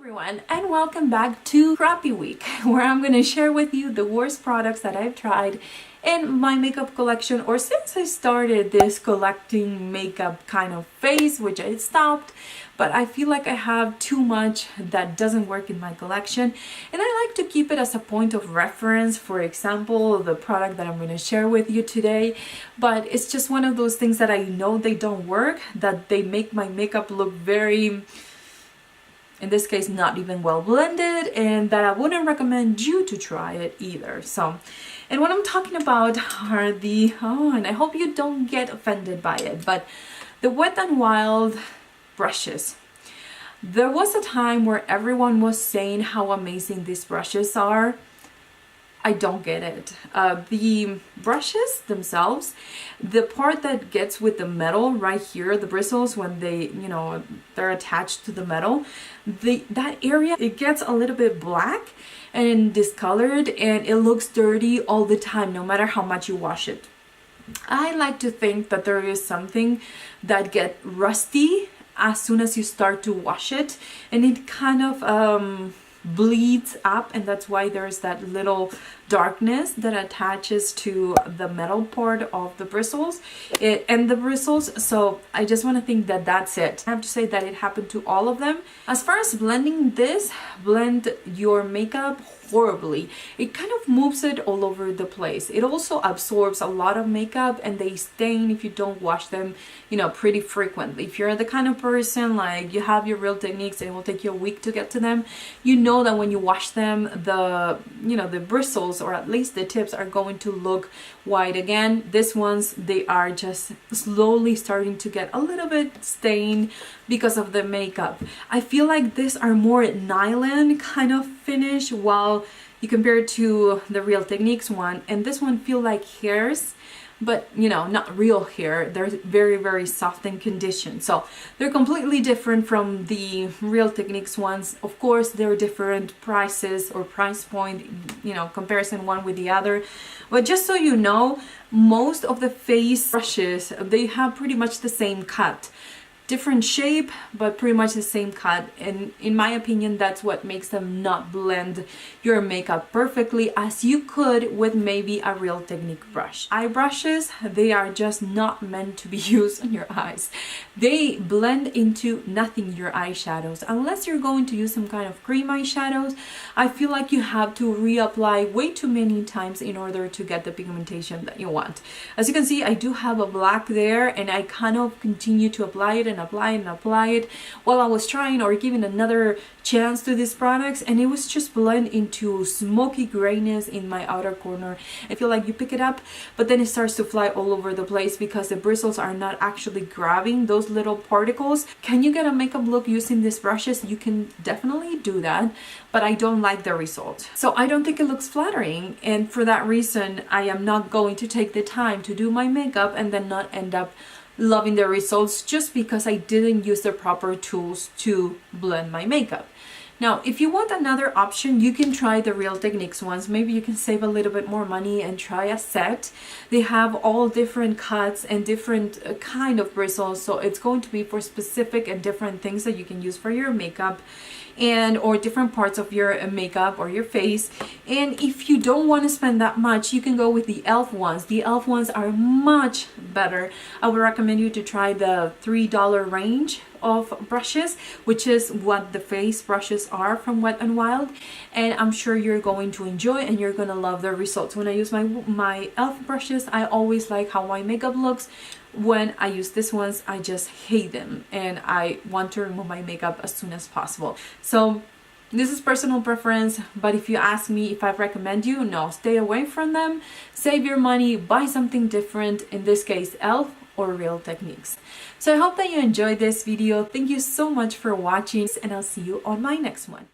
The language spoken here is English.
Everyone, and welcome back to Crappy Week, where I'm going to share with you the worst products that I've tried in my makeup collection, or since I started this collecting makeup kind of phase, which I stopped, but I feel like I have too much that doesn't work in my collection, and I like to keep it as a point of reference. For example, the product that I'm going to share with you today, but it's just one of those things that I know they don't work, that they make my makeup look very, in this case, not even well blended, and that I wouldn't recommend you to try it either. So, and what I'm talking about are the, and I hope you don't get offended by it, but the Wet n Wild brushes. There was a time where everyone was saying how amazing these brushes are. I don't get it. The brushes themselves, the part that gets with the metal right here, the bristles, when they, they're attached to the metal, that area, it gets a little bit black and discolored, and it looks dirty all the time, no matter how much you wash it. I like to think that there is something that gets rusty as soon as you start to wash it, and it kind of bleeds up, and that's why there's that little darkness that attaches to the metal part of the bristles and the bristles. So I just want to think that that's it. I have to say that it happened to all of them. As far as blending this, blend your makeup horribly. It kind of moves it all over the place. It also absorbs a lot of makeup, and they stain if you don't wash them, pretty frequently. If you're the kind of person like you have your Real Techniques and it will take you a week to get to them, you know that when you wash them, the bristles, or at least the tips, are going to look white again. These ones, they are just slowly starting to get a little bit stained because of the makeup. I feel like these are more nylon kind of finish, while you compare it to the Real Techniques one, and this one feel like hairs, but not real hair. They're very, very soft and conditioned, so they're completely different from the Real Techniques ones. Of course, they're different prices or price point, comparison one with the other, but just so you know, most of the face brushes, they have pretty much the same cut. Different shape, but pretty much the same cut, and in my opinion, that's what makes them not blend your makeup perfectly as you could with maybe a Real Technique brush. Eye brushes, they are just not meant to be used on your eyes. They blend into nothing, your eyeshadows, unless you're going to use some kind of cream eyeshadows. I feel like you have to reapply way too many times in order to get the pigmentation that you want. As you can see, I do have a black there, and I kind of continue to apply it and apply it while I was trying or giving another chance to these products, and it was just blend into smoky grayness in my outer corner. I feel like you pick it up, but then it starts to fly all over the place because the bristles are not actually grabbing those little particles. Can you get a makeup look using these brushes? You can definitely do that, but I don't like the result. So I don't think it looks flattering, and for that reason, I am not going to take the time to do my makeup and then not end up loving the results just because I didn't use the proper tools to blend my makeup. Now, if you want another option, you can try the Real Techniques ones. Maybe you can save a little bit more money and try a set. They have all different cuts and different kind of bristles, so it's going to be for specific and different things that you can use for your makeup, and or different parts of your makeup or your face. And if you don't want to spend that much, you can go with the e.l.f. ones. The e.l.f. ones are much better. I would recommend you to try the $3 range of brushes, which is what the face brushes are from Wet n Wild, and I'm sure you're going to enjoy and you're gonna love the results. When I use my e.l.f. brushes, I always like how my makeup looks. When I use these ones, I just hate them, and I want to remove my makeup as soon as possible. So this is personal preference, but if you ask me if I recommend you, no, stay away from them. Save your money, buy something different, in this case e.l.f. or Real Techniques. So I hope that you enjoyed this video. Thank you so much for watching, and I'll see you on my next one.